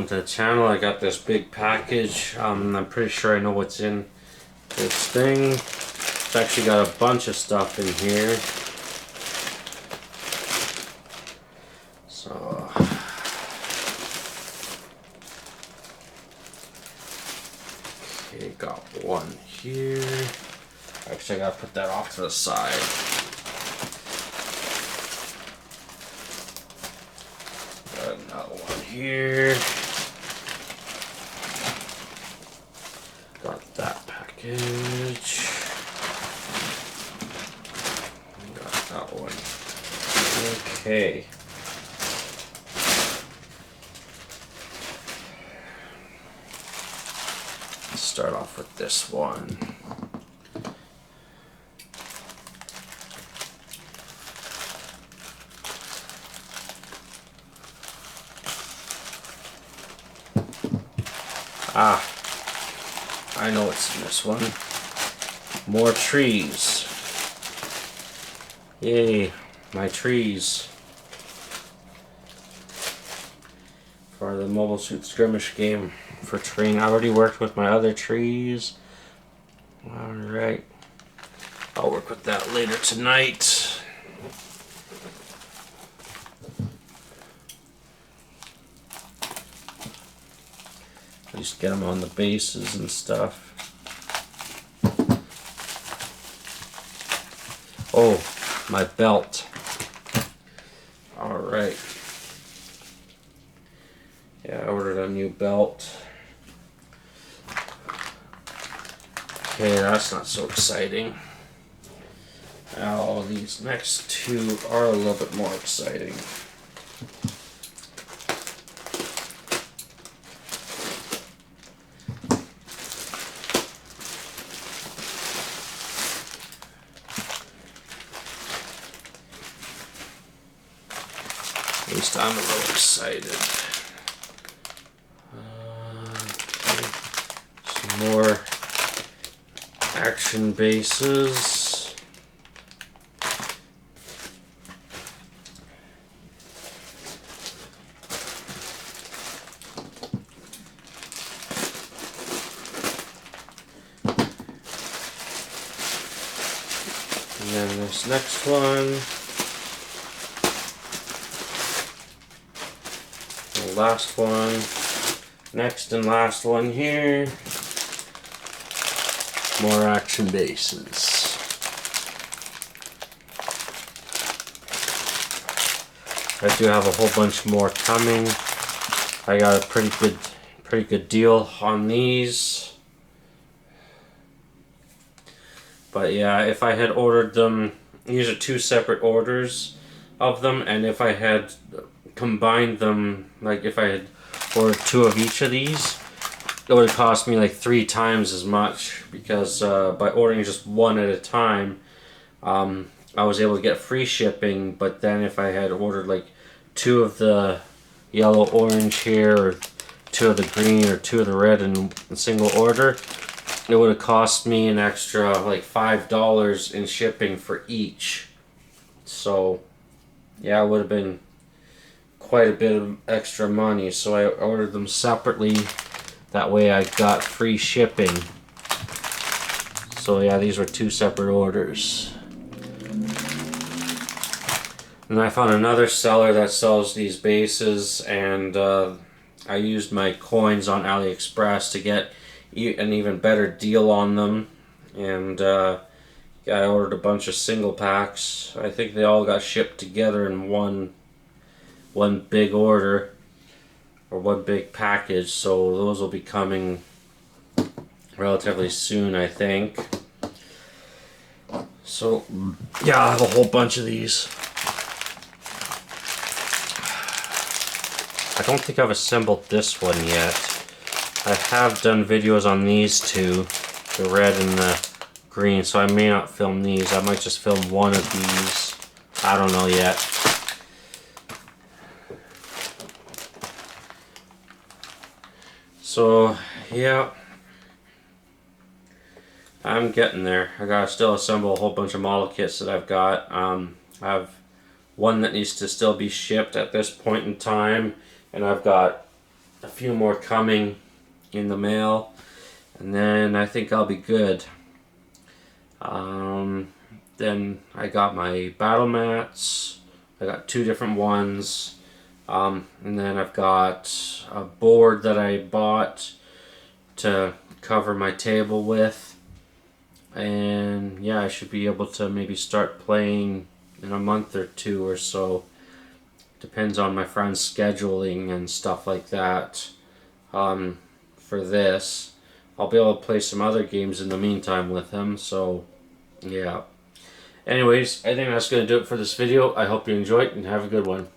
welcome to the channel. I got this big package. I'm pretty sure I know what's in this thing. It's actually got a bunch of stuff in here. So okay, got one here. Actually, I gotta put that off to the side. Got another one here. Got that package. Got that one. Okay. Let's start off with this one. Ah, I know what's in this one. More trees. Yay, my trees. For the Mobile Suit Skirmish game for training. I already worked with my other trees. Alright. I'll work with that later tonight. Just get them on the bases and stuff. Oh, my belt. Alright. Yeah, I ordered a new belt. Okay, that's not so exciting. Now, these next two are a little bit more exciting. At least I'm a little excited. Some more action bases. And then this next one. Last one, next and last one here. More action bases. I do have a whole bunch more coming. I got a pretty good deal on these. But yeah, if I had ordered them, these are two separate orders of them, and if I had combined them, like if I had ordered two of each of these, it would have cost me like 3 times as much, because by ordering just one at a time, I was able to get free shipping. But then if I had ordered like 2 of the yellow orange here, or 2 of the green, or 2 of the red in a single order, it would have cost me an extra like $5 in shipping for each. So yeah, it would have been quite a bit of extra money, so I ordered them separately. That way I got free shipping. So yeah, these were 2 separate orders. And I found another seller that sells these bases, and I used my coins on AliExpress to get an even better deal on them. And yeah, I ordered a bunch of single packs. I think they all got shipped together in one big order, or one big package, so those will be coming relatively soon, I think. So yeah, I have a whole bunch of these. I don't think I've assembled this one yet. I have done videos on these two, the red and the green, so I may not film these. I might just film one of these. I don't know yet. So yeah, I'm getting there. I gotta still assemble a whole bunch of model kits that I've got. I have one that needs to still be shipped at this point in time, and I've got a few more coming in the mail, and then I think I'll be good. Then I got my battle mats. I got 2 different ones. And then I've got a board that I bought to cover my table with. And yeah, I should be able to maybe start playing in a month or 2 or so. Depends on my friend's scheduling and stuff like that. For this, I'll be able to play some other games in the meantime with him. So yeah. Anyways, I think that's going to do it for this video. I hope you enjoyed and have a good one.